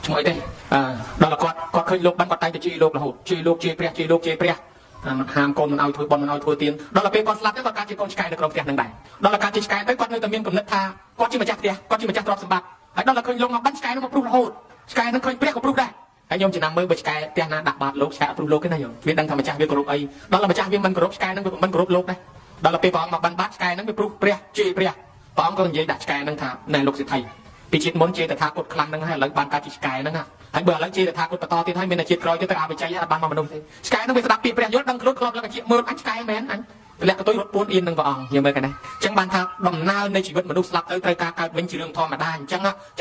ឈ្មោះអីទេដល់តែគាត់ឃើញលោកបានគាត់តែងតែជឿលោករហូតជឿលោកជឿព្រះជឿលោកជឿព្រះហាមកូនមិនឲ្យធ្វើបន់មិនឲ្យធ្វើទៀនដល់តែពេលគាត់ស្លាប់ទៅគាត់កើតជាកូនឆ្កែនៅក្នុងផ្ទះនឹងដែរដល់តែកើតជាឆ្កែទៅគាត់នៅតែមានគំនិតថាគាត់ជាម្ចាស់ផ្ទះគាត់ជាម្ចាស់ទ្រព្យសម្បត្តិហើយដល់តែឃើញលោកមកបាញ់ឆ្កែនោះមកព្រុសរហូតឆ្កែនឹងឃើញព្រះក៏ព្រុសដែរហើយខ្ញុំចំណាំមើលបើឆ្កែផ្ទះណាដាក់បាតលោកឆ្កែព្រុសលោកទេណាខ្ញុំវាដឹងថាម្ចាស់វាគោរពអីដល់តែម្ចាស់វាមិនគោរពឆ្កែនឹងវាមិនគោរពលោកដែរដល់តែពេលព្រះអង្គមកបាញ់បាតឆ្កែនឹងវាព្រុសព្រះជឿព្រះព្រះអង្គក៏និយាយដាក់ឆ្កែនឹងថាណែលោកសិទ្ធិពីជាតិមុនជាតថាគតខ្លាំងហ្នឹងហើយឥឡូវបានកើតជាឆ្កែហ្នឹងហើយបើឥឡូវជាតថាគតបន្តទៀតហើយមានតែជាតិក្រោយទៀតទៅអវិជ័យអត់បានមកមនុស្សទេឆ្កែហ្នឹងវាស្ដាប់ពីព្រះយល់ដឹងខ្លួនក្លប់ឡើងជាមើលអញឆ្កែមែនអញលក្ខទុយរត់ពួនអៀននឹងព្រះអង្គយើងមើលកណ្ណេះអញ្ចឹងបានថាដំណើរនៃជីវិតមនុស្សស្លាប់ទៅត្រូវការកើតវិញជារឿងធម្មតាអញ្ចឹ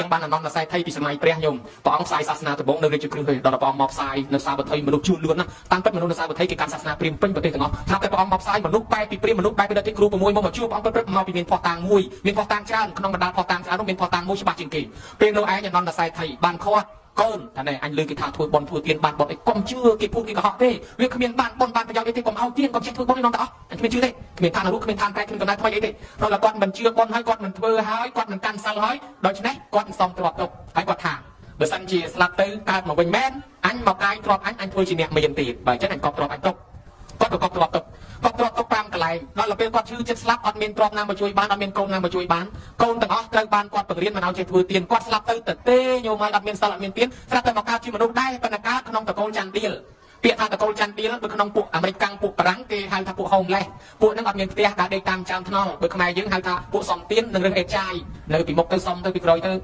ងបានអនន្តស័យថៃពីសម័យព្រះញោមព្រះអង្គផ្សាយសាសនាដំបូងនៅរាជគ្រឹះហើយដល់ព្រះអង្គមកផ្សាយនៅសាវត្ថីមនុស្សជួលលឿនណាតាមពិតមនុស្សនៅសាវត្ថីគេកាន់សាសនាព្រាហ្មណ៍ពេញប្រទេសទាំងអស់ថាតែព្រះអង្គមកផ្សាយមនុស្សបែបពីព្រាហ្មណ៍មនុស្សបែបពីដទៃគ្រូ6មកជួបព្រះអង្គពិតមកពីមានផោះតាំងមួយមានផោះតាំងច្រើនក្នុងបណ្ដាផោះតាំងច្រើននោះមានផោះតាំងមួយច្បាស់ជាងគេពេលនោះឯងអនន្តស័យថៃបានខាត់កូនថាណែអញលើគេថាធ្វើបន់ធ្វើទៀនបានបន់អីកុំជឿគេพูดគេកុហកទេវាគ្មានបានបន់បានប្រយោជន៍អីទេកុំឲ្យទៀនកុំចេះធ្វើបន់ឯនោះទាំងអស់អញគ្មានជឿទេគ្មានឋាននរកគ្មានឋានប្រែគ្មានកំណត់ថ្មីអីទេដល់តែគាត់មិនជឿបន់ហើយគាត់មិនធ្វើហើយគាត់មិនកាន់សិលហើយដូច្នេះគាត់មិនសមទ្រព្យទុកហើយគាត់ថាបើសិនជាស្លាប់ទៅកើតមកវិញមែនអញមកកាយទ្រព្យអញធ្វើជាអ្នកមានទៀតបើអញ្ចឹងអញកប់ទ្រព្យអញទុកគាត់ក៏កប់ទ្រព្យទុកគាត់ទ្រព្យទុក5កន្លែងដល់ទៅពេលគាត់ឈឺចិត្តស្លាប់អត់មានទ្រព្យណាមកជួយបានអត់មានកូនណាមកជួយបានកូនទាំងអស់ត្រូវបានគាត់បង្រៀនមិនឲ្យចេះធ្វើទៀនគាត់ស្លាប់ទៅទេញោមហើយអត់មានសិលអត់មានទៀនស្រាប់តែមកកើតជាមនុស្សដែរប៉ុន្តែកើតក្នុងតកូលចន្ទឌៀលពាក្យថាតកូលចន្ទឌៀលនៅក្នុងពួកអាមេរិកកាំងពួកបារាំងគេហៅថាពួក homeless ពួកហ្នឹងអត់មានផ្ទះដើរដេកតាមចានថ្នល់បើខ្មែរយើងហៅថាពួកសំទៀននិងរឿងអេចាយនៅពីមុខទៅសំទៅពីក្រោយទៅ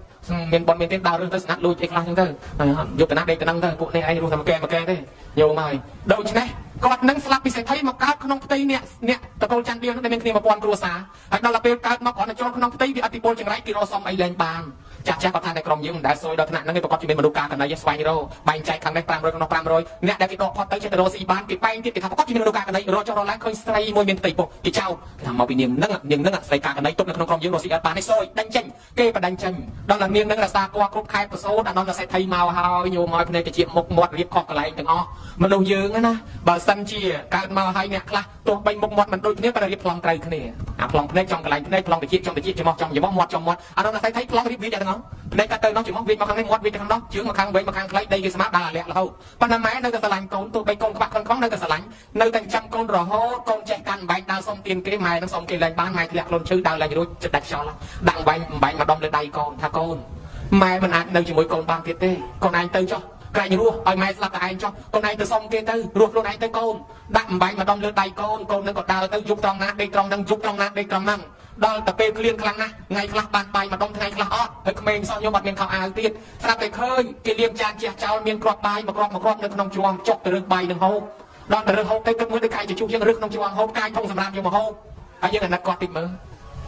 មានបនមានទៀនដើររឿងទៅស្ងាត់លួចអីខ្លះចឹងទៅយកកណាត់ដេកទៅហ្នឹងទៅពួកនេះឯងរស់តែមកកែទេញោមហើយដូច្នេះគាត់នឹងស្លាប់ពីសេដ្ឋីមកកើតក្នុងផ្ទៃអ្នកតកូលចន្ទឌៀលនោះដែលមានគ្នា1000គ្រួសារហើយដល់ពេលកើតមកគ្រាន់តែចូលក្នុងផ្ទៃវាអតិពលចង្រៃគេរកសំអីលែងបានចាស់គាត់ថាតែក្រុមយើងមិនដែលសួយដល់ថ្នាក់ហ្នឹងឯងប្រកបជាមានមនុស្សការកណៃស្វែងរកបែងចែកខាងនេះ500ក្នុង500អ្នកដែលគេដកផុតទៅចេះតែរកស៊ីបានគេបែងទៀតគេថាប្រកបជាមានមនុស្សការកណៃរកចុះរកឡើងឃើញស្រីមួយមានផ្ទៃពុកគេចោលគេថាមកពីនាងហ្នឹងស្រីការកណៃទុកនៅក្នុងក្រុមយើងរកស៊ីអត់បានឯងសួយដេញចេញគេបដិញ្ញចេញដល់តែនាងហ្នឹងរសារគាត់គ្រប់ខែប្រសូតអនន្តសេដ្ឋីមកហើយញោមឲ្យភ្នែកជាមុខមាត់រៀបខុសកន្លែងទាំងអស់មនុស្សយើងណាបើសិនជាកើតមកហើយអ្នកខ្លះទោះបីមុខមាត់មិនដូចគ្នាប៉ុន្តែរៀបប្លង់ត្រូវគ្នាអាប្លង់ភ្នែកចំកន្លែងភ្នែកប្លង់តិចចំតិចច្រមុះចំច្រមុះមាត់ចំមាត់អនន្តសេដ្ឋីប្លង់រៀបវាទាំងអស់ភ្នែកកាត់ទៅនោះច្រមុះវាមកខាងនេះមាត់វាទៅខាងនោះជើងមកខាងវែងមកខាងខ្លីដីគេស្មាតដល់អាលាក់រហូតប៉ុន្តែម៉ែនៅតែស្រឡាញ់កូនទោះបីកូនក្បាក់ខំនៅតែស្រឡាញ់នៅតែចាំកូនរហូតកូនចេះកាន់បែកដើរសុំទៀនគេម៉ែនឹងសុំគេលែងបានម៉ែធ្លាក់ខ្លួនឈឺដើរលែងរួចចិត្តដាច់ខ្យល់ដាក់បែកមកដុំលើដៃកូនថាកូនម៉ែមិនអាចនៅជាមួយកូនបានទៀតទេកូនឯងទៅចុះក្រែងរស់ឲ្យម៉ែស្លាប់តែឯងចុះកូនឯងទៅសុំគេទៅរស់ខ្លួនឯងទៅកូនដាក់អំបែងមកដុំលើដៃកូននឹងក៏ដើរទៅយប់ត្រង់ណាដេកត្រង់ហ្នឹងយប់ត្រង់ណាដេកត្រង់ហ្នឹងដល់តែពេលឃ្លានខ្លាំងណាស់ថ្ងៃខ្លះបានបាយមកដុំថ្ងៃខ្លះអត់ហើយក្មេងសោះខ្ញុំអត់មានខោអាវទៀតស្រាប់តែឃើញគេលាងចានជះចោលមានគ្រាប់បាយមកគ្រាប់នៅក្នុងជួងចុកទៅរឹសបាយនឹងហូបដល់ទៅរឹសហូបទៅគិតមួយទៅកាយជជុះយើងរឹសក្នុងជួងហូបកាយធំសម្រាប់យកមកហូបហើយយើងអាណិតគាត់តិចមើល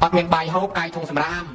អត់មានបាយហូបកាយធំសម្រាប់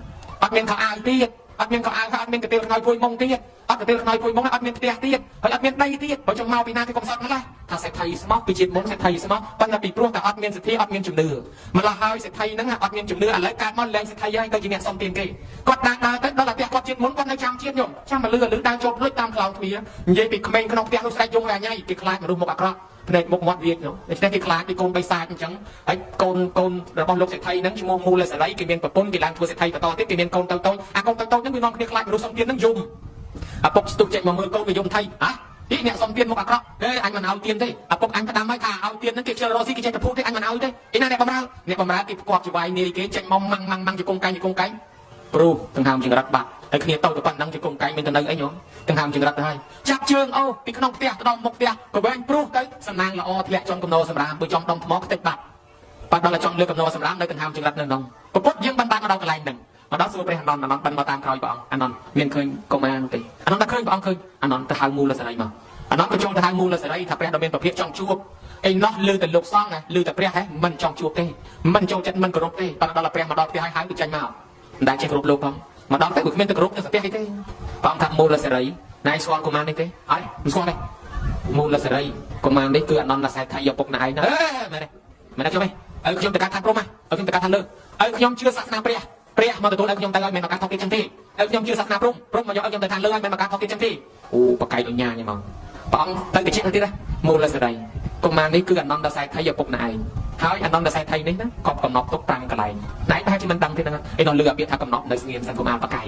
អត់មានខោអាវទៀតអត់មានខោអាវអត់មានកន្ទេលខ្នើយភួយមុងទៀតអត់កន្ទេលខ្នើយភួយមុងអត់មានផ្ទះទៀតហើយអត់មានដីទៀតបើចង់មកពីណាគេកុំសត់ម្ល៉េះថាសេដ្ឋីស្មោះពីជាតិមុនសេដ្ឋីស្មោះប៉ុន្តែពីព្រោះតែអត់មានសទ្ធាអត់មានជំនឿម្ល៉េះហើយសេដ្ឋីហ្នឹងអត់មានជំនឿឥឡូវកើតមកលែងសេដ្ឋីហើយទៅជាអ្នកសុំទានគេគាត់ដើរទៅដល់តែផ្ទះគាត់ជាតិមុនគាត់នៅចាំជាតិញោមចាំមកលឺដើរចូលលួចតាមខ្លោងទ្វារនិយាយពីក្មេងក្នុងផ្ទះនោះស្រែកយងអាញ៉ៃគេខ្លាចមនុស្សមុខអាក្រក់ភ្នែកមុខមាត់វាញោមដូច្នេះគេខ្លាចពីកូនបិសាចអញ្ចឹងហើយកូនរបស់លោកសេដ្ឋីហ្នឹងឈ្មោះមូលសេរីគេមានប្រពន្ធគេឡើងធ្វើសេដ្ឋីបន្តទៀតគេមានកូនតូចអាកូនតូចហ្នឹងវានាំគ្នាខ្លាចមនុស្សសុំទានហ្នឹងយំឪពុកស្ទុះចេញមកមើលកូនវាយំថៃហ៎នេះអ្នកសុំទានមុខអាក្រក់អញមិនឲ្យទានទេឪពុកអញផ្ដាំឲ្យថាឲ្យទានហ្នឹងគេខ្ជិលរស់ស៊ីគេចេះតែพูดទេអញមិនឲ្យទេឯណាអ្នកបំរើគេផ្គាប់ជាវាយនាយគេចេញមកម៉ាំងជាកងកាញ់ព្រោះទាំងហាមចង្រិតបាត់ហើយគ្នាទៅប៉ុណ្ណឹងជាកងកាញ់មានទៅនៅអីញោមទាំងហាមចង្រិតទៅហើយចាប់ជើងអូពីក្នុងផ្ទះទៅដល់មុខផ្ទះក៏វែងព្រោះទៅសំណាងល្អធ្លាក់ចំកំណោសម្រាមបើចំដុំថ្មខ្ទេចបាត់ដល់តែចង់លើកំណោសម្រាមនៅទាំងហាមចង្រិតនៅក្នុងប្រពុតយើងបានមកដល់កន្លែងហ្នឹងមកដល់សួរព្រះអនន្តបានមកតាមក្រោយព្រះអង្គអនន្តមានឃើញកុមារនោះទេអនន្តតែឃើញព្រះអង្គឃើញអនន្តទៅហៅមូលសេរីមកអនន្តក៏ចូលទៅហៅមូលសេរីថាព្រះដ៏មានប្រភពចង់ជួបឯណោះលឺតែលោកសង្ឃលឺតែព្រះហ៎មិនចង់ជួបទេមិនចូលចិត្តមិនគោរពទេដល់ព្រះមកដល់ផ្ទះហើយហៅទៅចាញ់មកមិនដែលចេះគោរពលោកផងមកដល់ទៅគ្មានទៅគោរពទៅស្ទះអីទេព្រះអង្គថាមូលសេរីណៃស្គាល់កុមារនេះទេអត់មិនស្គាល់ទេមូលសេរីកុមារនេះគឺអនន្តសេដ្ឋីឪពុកណៃណាមែនទេខ្ញុំឯងឲ្យខ្ញុំទៅកាត់ខាងព្រំឲ្យខ្ញុំទៅកាត់ខាងលើឲ្យខ្ញុំជឿសាសនាព្រះមកទទួលឲ្យខ្ញុំទៅឲ្យមានឱកាសថតទៀតចឹងទេឲ្យខ្ញុំជឿសាសនាព្រំមកយកឲ្យខ្ញុំទៅខាងលើឲ្យមានឱកាសថតទៀតចឹងទេអូបកាយដូចញ៉ាញហ្មងព្រះអង្គទៅតិចទៀតណាមូលសេរីកុមារនេះគឺអនន្តសេដ្ឋីឪពុកណៃហើយអនន្តសេដ្ឋីនេះណាក៏កំណត់ទុក5កន្លែងណៃប្រហែលជាមិនដឹងទេហ្នឹងឯនោះលើអាពាក្យថាកំណត់នៅស្ងៀមសិនកុមារបកាយ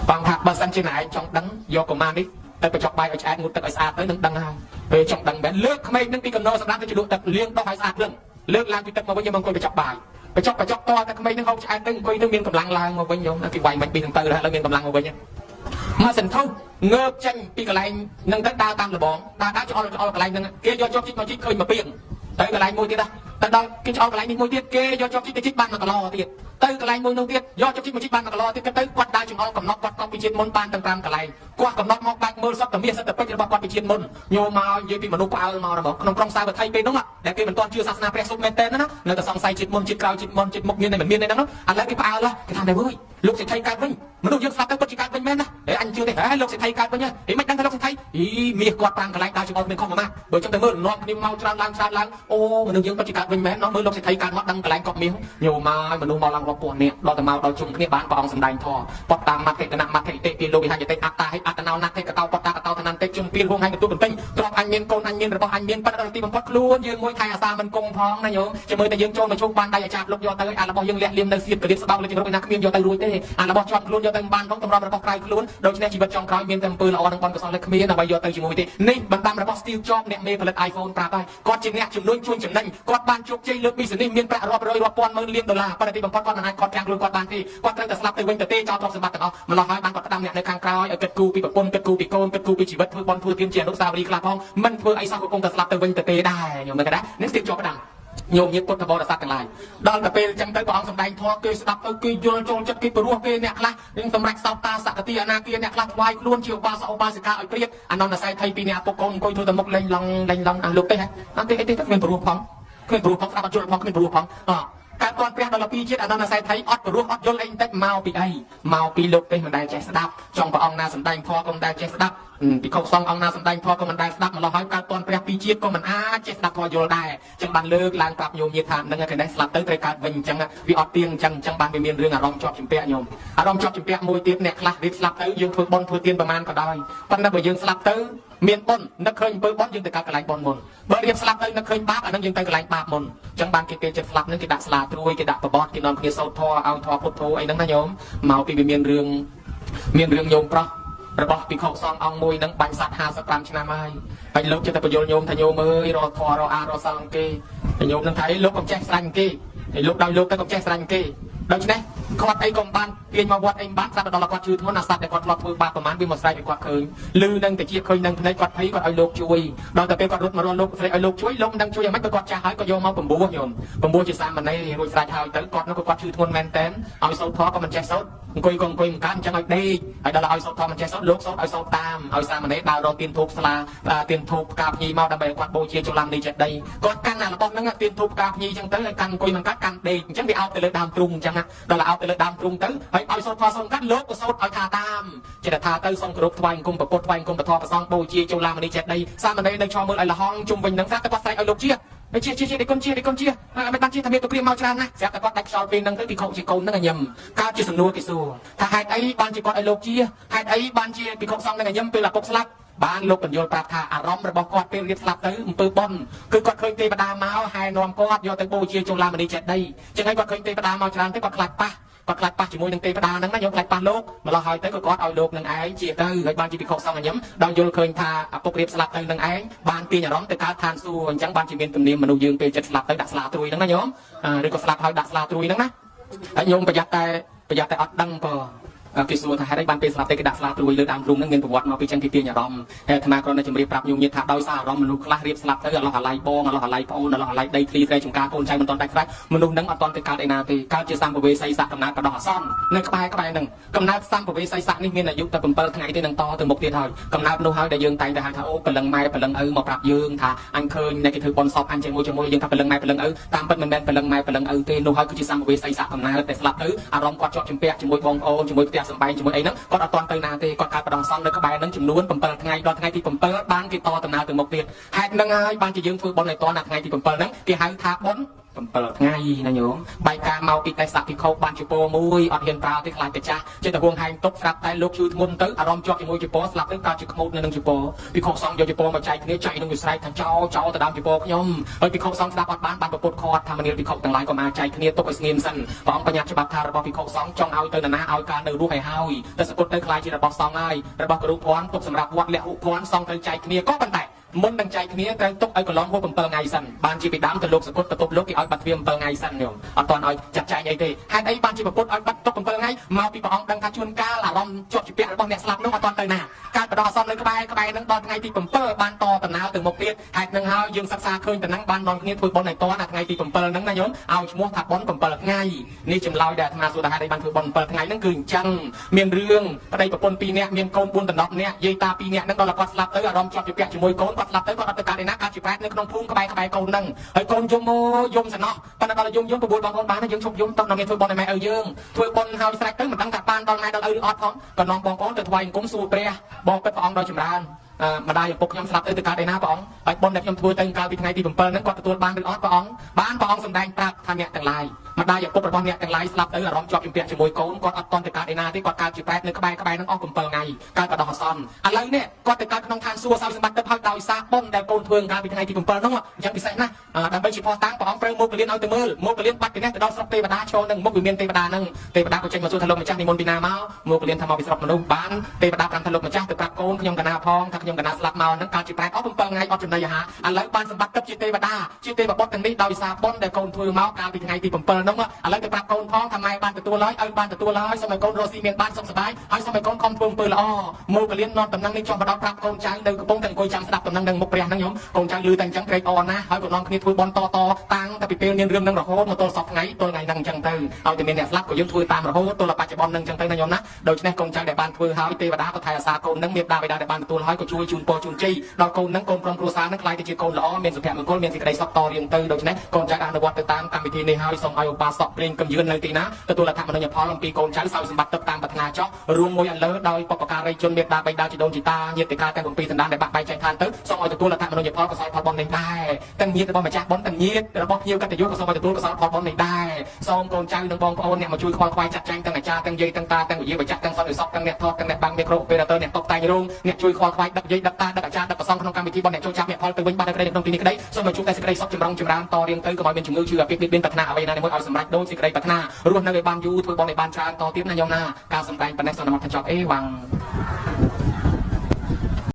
បងថាបើសិនជាណែចង់ដឹងយកកុមារនេះទៅបញ្ចុកបាយឲ្យឆ្អែតងូតទឹកឲ្យស្អាតទៅនឹងដឹងហើយពេលចង់ដឹងមែនលើកក្មេងនឹងពីកំណត់សម្រាប់ទៅជលក់ទឹកលាងដុសឲ្យស្អាតរឿងលើកឡើងពីទឹកមកវិញយើងមកអង្គុយបញ្ចុកបាយបញ្ចុកតតែក្មេងនឹងហូបឆ្អែតទៅអង្គុយទៅមានកម្លាំងឡើងមកវិញញោមពីវាយមិនពីនឹងទៅហើយមានកម្លាំងមកវិញមកសិនធុងើបចេញពីកន្លែងនឹងទៅដើរតាមលបងដើរឆ្អល់កន្លែងហ្នឹងគេយកជាប់ជីកមកជីកឃើញមកពីងទៅកន្លែងមួយទៀតទៅដល់គេឆ្អល់កន្លែងនេះមួយទៀតគេយកជាប់ជីកទៅជីកបាន1គីឡូទៀតទៅកន្លែងមួយនោះទៀតយកជាប់ជីកមកជីកបាន1គីឡូទៀតទៅគាត់ដើរចង្អុលកំណត់គាត់កប់ពីជាតិមុនបានទាំង5កន្លែងគាត់កំណត់មកបាច់មើលសត្វតាមាសសត្វតាពេជ្ររបស់គាត់ពីជាតិមុនញោមមកនិយាយពីមនុស្សផ្អើលមករបស់ក្នុងក្រុងសាវត្ថីពេលនោះដែលគេមិនទាន់ជឿសាសនាព្រះសុខមែនតើណានៅតែសង្ស័យជាតិមុនជាតិក្រោយជាតិមុនជាតិមុខមានតែមិនមានទេហ្នឹងឥឡូវគេផ្អើលគេថាតែវើយលោកសេដ្ឋីកើតវិញមនុស្សយើងស្លាប់ទៅគាត់ជាកើតវិញមែនណាអញជឿទេហេលោកសេដ្ឋីកើតវិញហីមិនដឹងថាលោកសេដ្ឋីមាសគាត់5កន្លែងដើរចង្អុលគ្មានខុសមកបើចឹងទៅមើលនាំគ្នាមកច្រើនឡើងអូមនុស្សយើងគាត់ជាកើតវិញមែនមើលលោកសេដ្ឋីកើតមកដឹងកន្លែងកប់មាសញោមមកមនុស្សមកឡើងរាប់ពាន់នាក់ដល់ទៅមកដល់ជុំគ្នាបានព្រះអង្គសម្ដែងធម៌បត់តាមមតិគណៈមតិតិពីលោកវិហារយតិអត្តាហិអត្តណោណាតិកតោបតតាកតោធនន្តិជុំពីលហួងហើយកទូបន្ទិញទ្រព្យអញមានកូនអញមានរបស់អញមានប៉ុន្តែទីបំផុតខ្លួនយើងមួយថៃអាសាមិនគង់ផងណាញោមជាមួយតែយើងចូលមកជួបបានដៃអាចារ្យលោកយកទៅអារបស់យើងលះលៀមនៅសៀតកលៀបស្បោកលើជំរុញណាគ្មានយកទៅរួចទេអារបស់ជាប់ខ្លួនយកទៅបានផងតម្រាំរបស់ក្រៅខ្លួនដូច្នេះជីវិតចុងក្រោយមានតែអំពើល្អនិងបនកុសលលើគ្មានដើម្បីយកទៅជាមួយទេនេះបណ្ដាំរបស់ Steve Jobs អ្នកមេផលិត iPhone ប្រាប់ហើយគាត់ជាអ្នកជំនួយជួយចំណេញគាត់បានជោគជ័យលើ business មានប្រាក់រាប់រយរាប់ពាន់ម៉ឺនលានដុល្លារប៉ុន្តែទីបំផុតគាត់មិនអាចគាត់ទាំងខ្លួនគាត់បានទេគាត់ត្រូវតែស្លាប់ទៅវិញទៅទេចោលទ្រព្យសម្បត្តិទាំងអស់ម្ល៉េះហើយបានគាត់ផ្ដាំអ្នកនៅខាងក្រោយឲ្យគិតគូរពីប្រពន្ធគិតគូរពីកូនគិតគូរពីជីវិតធ្វើបន់ធ្វើទានជាអនុស្សាវរីយ៍ខ្លះផងមិនធ្វើអីសោះក៏គង់តែស្លាប់ទៅវិញទៅទេដែរញោមមើលគេដែរនេះ Steve Jobs ផ្ដាំញោមញាតិពុទ្ធបរិស័ទទាំងឡាយដល់តែពេលចឹងទៅព្រះអង្គសម្ដែងធម៌គេស្ដាប់ទៅគេយល់ចូលចិត្តគេព្រោះគេអ្នកខ្លះនឹងសម្រេចសោតាសកតិអនាគាអ្នកខ្លះថ្វាយខ្លួនជាឧបាសកឧបាសិកាឲ្យព្រាតអនន្តស័យថៃពីអ្នកពុកកូនអង្គុយធ្វើតែមុខលេងឡងអាលោកទេអត់ទេអីទេគ្មានព្រោះផងគ្មានព្រោះផងស្ដាប់អត់យល់ផងគ្មានព្រោះផងកើតតនព្រះដល់2ជាតិអនន្តស័យថៃអត់ព្រោះអត់យល់អីបន្តិចមកពីអីមកពីលោកទេមិនដែលចេះស្ដាប់ចង់ព្រះអង្គណាសម្ដែងធម៌ក៏មិនដែលចេះស្ដាប់ពីខុសសង្ឃអង្គណាសម្ដែងធម៌ក៏មិនដែលស្ដាប់ម្ល៉េះហើយកើតតនព្រះ2ជាតិក៏មិនអាចចេះស្ដាប់ធម៌យល់ដែរចឹងបានលើកឡើងប្រាប់ញោមញាតិថានឹងគេនេះស្លាប់ទៅត្រូវកើតវិញអញ្ចឹងវាអត់ទៀងអញ្ចឹងបានវាមានរឿងអារម្មណ៍ជាប់ជំពាក់ញោមអារម្មណ៍ជាប់ជំពាក់មួយទៀតអ្នកខ្លះរៀបស្លាប់ទៅយើងធ្វើបុណ្យធ្វើទានប្រមាណក៏ដោយប៉ុន្តែបើយើងស្លាប់ទៅមានបុណ្យនឹកឃើញអំពើបុណ្យយើងទៅកើតកន្លែងបុណ្យមុនបើរៀបស្លាប់ទៅនឹកឃើញបាបអានឹងយើងទៅកន្លែងបាបមុនអញ្ចឹងបានគេពេលចិត្តស្លាប់នឹងគេដាក់ស្លាត្រួយគេដាក់បបត់គេនាំគ្នាសូត្រធម៌ឲ្យធម៌ពុទ្ធធម៌អីហ្នឹងណាញោមមកពីវាមានរឿងញោមប្រុសរបស់ភិក្ខុសង្ឃអង្គមួយនឹងបាញ់សត្វ55ឆ្នាំហើយលោកចិត្តតែបញ្យល់ញោមថាញោមអើយរកធម៌រកអារកសិលគេញោមនឹងថាអីលោកកុំចេះស្រាញ់គេហើយលោកដោយលោកទៅកុំចេះស្រាញ់គេដូច្នេះគាត់អីក៏បានទាញមកវត្តអីបានស្រាប់ដល់គាត់ជឿធ្ងន់អាសត្វដែលគាត់ធ្លាប់ធ្វើបាបប្រមាណវាមកស្រែកឲ្យគាត់ឃើញលឺនឹងតិចឃើញនឹងភ្នែកគាត់ភ័យគាត់ឲ្យលោកជួយដល់តែពេលគាត់រត់មករកលោកស្រែកឲ្យលោកជួយលោកមិនដឹងជួយយ៉ាងម៉េចគាត់ចាស់ហើយក៏យកមក9ញោម9ជាសាមណេររួចស្រេចហើយទៅគាត់នោះក៏គាត់ជឿធ្ងន់មែនតែនឲ្យសូត្រធម៌ក៏មិនចេះសូត្រអង្គុយមិនកើតអញ្ចឹងឲ្យដេកហើយដល់ឲ្យសូត្រធម៌មិនចេះសូត្រលោកសូត្រឲ្យសូត្រតាមឲ្យសាមណេរដើររកទៀនធូបស្លាទៀនធូបផ្កាភ្ញីមកដើម្បីឲ្យគាត់បូជាចុលាមនីចេតិយគាត់កាន់អារបស់ហ្នឹងទៀនធូបផ្កាភ្ញីអញ្ចឹងទៅឲ្យកាន់អង្គុយមិនកើតកាន់ដេកអញ្ចឹងវាអោបទៅលើដើមទ្រូងអញ្ចឹងដល់អោបទៅលើដើមទ្រូងទៅហើយឲ្យសូត្រធម៌សូត្រកាត់លោកក៏សូត្រឲ្យថាតាមចិត្តថាទៅសូមគោរពថ្វាយអង្គមប្រពុតថ្វាយអង្គមពធប្រសងបូជាចុលាមនីចេតិយសាមណេរនៅឈរមើលឲ្យលហងជុំវិញហ្នឹងស្រាប់តែគាត់ស្រែកឲ្យលោកជាដេកូនជាមិនបានជាថាមានទៅព្រាមមកច្រើនណាស់ស្រាប់តែគាត់ដាច់ខ្យល់ពេលហ្នឹងទៅពីខុសជាកូនហ្នឹងញញឹមកើតជាសំណួរគេសួរថាហេតុអីបានជាគាត់ឲ្យលោកជាហេតុអីបានជាពីខុសសង្ឃហ្នឹងញញឹមពេលឪពុកស្លាប់បានលោកបញ្យល់ប្រាប់ថាអារម្មណ៍របស់គាត់ពេលរៀបស្លាប់ទៅអំពើបុណ្យគឺគាត់ឃើញទេវតាមកហែនាំគាត់យកទៅបូជាចុលាមនីចេតិយចឹងហើយគាត់ឃើញទេវតាមកច្រើនទៅគាត់ខ្លាចប៉ះជាមួយនឹងទេវតាហ្នឹងណាយកខ្លាចប៉ះលោកម្ល៉េះហើយទៅក៏គាត់ឲ្យលោកនឹងឯងជាទៅហើយបានជាភិក្ខុសង្ឃញញឹមដល់យល់ឃើញថាឪពុករៀបស្លាប់ទៅនឹងឯងបានទាញអារម្មណ៍ទៅកើតឋានសួគ៌អញ្ចឹងបានជាមានទំនៀមមនុស្សយើងពេលចិត្តស្លាប់ទៅដាក់ស្លាត្រួយហ្នឹងណាញោមឬក៏ស្លាប់ហើយដាក់ស្លាត្រួយហ្នឹងណាហើយញោមប្រយ័ត្នតែអត់ដឹងបើគេសួរថាហេតុអីបានពេលស្លាប់ទៅគេដាក់ស្លាត្រួយលើដើមទ្រូងហ្នឹងមានប្រវត្តិមកពីចឹងគេទាញអារម្មណ៍ហើយអាត្មាគ្រាន់តែជម្រាបប្រាប់ញោមញាតិថាដោយសារអារម្មណ៍មនុស្សខ្លះរៀបស្លាប់ទៅអឡោះអាឡ័យបងអឡោះអាឡ័យប្អូនអឡោះអាឡ័យដីធ្លីស្រែចម្ការកូនចៅមិនទាន់ដាច់ស្រេចមនុស្សហ្នឹងអត់ទាន់ទៅកើតឯណាទេកើតជាសម្ភវេសីស័កកំណើតបដោះអាសន្ននៅក្បែរហ្នឹងកំណើតសម្ភវេសីស័កនេះមានអាយុតែ7ថ្ងៃទេនឹងតទៅមុខទៀតហើយកំណើតនោះហើយដែលយើងតែងតែហៅថាអូព្រលឹងម៉ែព្រលឹងឪមកប្រាប់យើងថាអញឃើញអ្នកគេធ្វើបន់សពអញជាមួយយើងថាព្រលឹងម៉ែព្រលឹងឪតាមពិតមិនមែនព្រលឹងម៉ែព្រលឹងឪទេនោះហើយគឺជាសម្ភវេសីស័កកំណើតតែស្លាប់ទៅអារម្មណ៍គាត់ជាប់ជំពាក់ជាមួយបងប្អូនជាមួយផ្ទះសម្បែងជាមួយអីហ្នឹងគាត់អត់ទាន់ទៅណាទេគាត់កើតបដងសង្ឃនៅក្បែរហ្នឹងចំនួន7ថ្ងៃដល់ថ្ងៃទី7បានគេតដំណើរទៅមុខទៀតហេតុហ្នឹងហើយបានជាយើងធ្វើបុណ្យឲ្យតដល់ថ្ងៃទី7ហ្នឹងគេហៅថាបុណ្យ 7 ថ្ងៃណាញោមបាយការមកពីតែសាក់ពីខោបានជប៉ុនមួយអត់ហ៊ានប្រើទេខ្លាចតែចាស់ចេះតែហួងហែងទុកស្រាប់តែលោកជួយធ្ងន់ទៅអារម្មណ៍ជាប់ជាមួយជប៉ុនស្លាប់ទៅកើតជាខ្មោចនៅនឹងជប៉ុនពីខោសងយកជប៉ុនមកចែកគ្នាចែកនឹងវាស្រែកថាចោទៅដើមជប៉ុនខ្ញុំហើយពីខោសងស្ដាប់អត់បានប្រពុតខាត់ថាមនាលពីខោទាំងឡាយក៏មកចែកគ្នាទុកឲ្យស្ងៀមសិនព្រះអង្គបញ្ញត្តិច្បាប់ថារបស់ពីខោសងចង់ឲ្យទៅណាឲ្យការនៅរស់ឲ្យហើយតែសពុតទៅខ្លាចជារបស់សងហើយរបស់គ្រូភ័ណ្ឌទុកសម្រាប់វត្តលះហុភ័ណ្ឌសងទៅចែកគ្នាក៏ប៉ុន្តែមុននឹងចែកគ្នាត្រូវទុកឲ្យកន្លងហួស7ថ្ងៃសិនបានជាពីដើមទៅលោកសពុតទៅទប់លោកគេឲ្យបាត់ទ្វា7ថ្ងៃសិនញោមអត់ទាន់ឲ្យចាត់ចែងអីទេហេតុអីបានជាប្រពុតឲ្យបាត់ទុក7ថ្ងៃមកពីព្រះអង្គដឹងថាជួនកាលអារម្មណ៍ជាប់ជាពាក់របស់អ្នកស្លាប់នោះអត់ទាន់ទៅណាកើតបដោះអាសន្ននៅក្បែរនឹងដល់ថ្ងៃទី7បានតដំណើរទៅមុខទៀតហេតុនឹងហើយយើងសិក្សាឃើញតំណែងបាននាំគ្នាធ្វើបុណ្យឲ្យតដល់ថ្ងៃទី7ហ្នឹងណាញោមឲ្យឈ្មោះថាបុណ្យ7ថ្ងៃនេះចម្លើយដែលអាត្មាសួរថាហេតុអីបានធ្វើបុណ្យ7ថ្ងៃហ្នឹងគឺអញ្ចឹងមានរឿងប្តីប្រពន្ធ2នាក់មានកូន4តំណប់នាក់យាយតា2នាក់ហ្នឹងដល់គាត់ស្លាប់ទៅអារម្មណ៍ជាប់ជាពាក់ជាមួយកូនគាត់ស្លាប់ទៅគាត់អត់ទៅកើតឯណាកើតជាប្រែតនៅក្នុងភូមិក្បែរកូនហ្នឹងហើយកូនយំសំណោះប៉ុន្តែដល់យំប្រពន្ធបងប្អូនបានយើងឈប់យំតោះដល់មានធ្វើបុណ្យឲ្យម៉ែឪយើងធ្វើបុណ្យហើយស្រេចទៅមិនដឹងថាបានដល់ម៉ែដល់ឪឬអត់ផងក៏នាំបងប្អូនទៅថ្វាយអង្គមសួរព្រះបងពិតព្រះអង្គដល់ចម្រើនម្ដាយឪពុកខ្ញុំស្លាប់ទៅកើតឯណាព្រះអង្គហើយបុណ្យដែលខ្ញុំធ្វើទៅកាលពីថ្ងៃទី7ហ្នឹងគាត់ទទួលបានឬអត់ព្រះអង្គបានព្រះអង្គសម្ដែងប្រាប់ថាអ្នកទាំងឡាយម្ដាយឪពុករបស់អ្នកទាំងឡាយស្លាប់ទៅអារម្មណ៍ជាប់ជំពាក់ជាមួយកូនគាត់អត់តន់ទៅកើតឯណាទេគាត់កើតជាប្រែតនៅក្បែរហ្នឹងអស់7ថ្ងៃកើតបដោះអាសន្នឥឡូវនេះគាត់ទៅកើតក្នុងឋានសួគ៌សោយសម្បត្តិទៅហើយដោយសារបុណ្យដែលកូនធ្វើកាលពីថ្ងៃទី7ហ្នឹងយ៉ាងពិសេសណាស់ដើម្បីជាផុសតាំងព្រះអង្គត្រូវមកកលៀនឲ្យទៅមើលមកកលៀនបាត់ពីនេះទៅដល់ស្រុកទេវតាឈរនឹងមុខវាមានទេវតាហ្នឹងទេវតាក៏ចេញមកសួរថាលោកម្ចាស់និមន្តពីណាមកកលៀនថាមកពីស្រុកមនុស្សបានទេវតាប្រាប់ថាលោកម្ចាស់ទៅប្រាប់កូនខ្ញុំកណាផងថាខ្ញុំកណាស្លាប់មកហ្នឹងកើតជាប្រែតអស់7ថ្ងៃអត់ចំណីអាហារឥឡូវបានសម្បត្តិទឹកជាទេវតាជាទេវបុត្រទាំងនេះដោយសារបុណ្យដែលកូនធ្វើមកកាលពីថ្ងៃទី7ហ្នឹងឥឡូវទៅប្រាប់កូនផងថាម៉ែបានទទួលហើយឪបានទទួលហើយសូមឲ្យកូនរស់ស៊ីមានបានសុខសប្បាយហើយសូមឲ្យកូនកុំធ្វើអំពើល្អមកកលៀននាំតំណែងនេះចង់បដោតប្រាប់កូនចៅនៅកំពុងតែអង្គុយចាំស្ដាប់តំណែងនឹងមុខព្រះហ្នឹងញោមកូនចៅលឺតែអញ្ចឹងត្រេកអរណាស់ហើយក៏នាំគ្នាធ្វើបន់តតាំងតែពីពេលមានរឿងហ្នឹងរហូតមកទល់សពថ្ងៃទល់ថ្ងៃហ្នឹងអញ្ចឹងទៅឲ្យតែមានអ្នកស្លាប់ក៏យើងធ្វើតាមរហូតទល់បច្ចុប្បន្នហ្នឹងអញ្ចឹងទៅណាញោមណាដូច្នេះកូនចៅដែលបានធ្វើហើយទេវតាក៏ថែអាសាកូនហ្នឹងមេត្តាបិតាដែលបានទទួលហើយក៏ជួយជូនពរជូនជ័យដល់កូនហ្នឹងកូនក្រុមគ្រួសារហ្នឹងខ្លាយទៅជាកូនល្អមានសុភមង្គលមានសេចក្តីសុខតរៀងទៅដូច្នេះកូនចៅអនុវត្តទៅតាមកម្មវិធីនេះហើយសូមឲ្យឧបាសកព្រៀងកំយឿននៅទីណាទទួលអត្ថប្រយោជន៍ផលអំពីកូនចៅសោយសម្បត្តិទឹកតាមប្រាថ្នាចោះរួមមួយអន្លើដោយបុព្វការីជនមេត្តាបិតាជីដូនជីតាញាតិកាទាំង7សន្តានដែលបាក់បែកចែកឋានទៅសូមឲ្យទទួលអត្ថប្រយោជន៍ផលកសលផលបុណ្យនេះដែរទាំងញាតិរបស់ម្ចាស់បុណ្យទាំងញាតិរបស់ភ្ញៀវកតញ្ញូក៏សូមឲ្យទទួលកសលផលបុណ្យនេះដែរសូមកូនចៅនិងបងប្អូនអ្នកមកជួយខ្វល់ខ្វាយចាត់ចែងទាំងអាចារ្យទាំងយាយទាំងតាទាំងវិយាបច្ចៈទាំងសន្តិសុខទាំងអ្នកថតទាំងអ្នកបាំងអ្នកគ្រូពេរតើអ្នកតុបតែងរោងអ្នកជួយខ្វល់ខ្វាយដឹកយាយដឹកតាដឹកអាចារ្យដឹកប្រសងក្នុងកម្មវិធីបុណ្យអ្នកចូលចាប់អ្នកផលទៅវិញបាត់តែក្តីក្នុងទីនេះក្តីសូមឲ្យជួបតែសេចក្តីសុខចម្រុងចម្រើនតរៀងទៅកុំឲ្យមានជំងឺឈឺអាពាហ៍ពិពាហ៍ប្រាថ្នាអ្វីណាមួយឲ្យសម្រេចដូចសេចក្តីប្រាថ្នារស់នៅឲ្យបានយូរធ្វើបុណ្យឲ្យបានច្រើនតទៀតណាញោមណាការសម្ដែងប៉ុណ្ណេះសូមនមស្ការចប់អេវ៉ាំង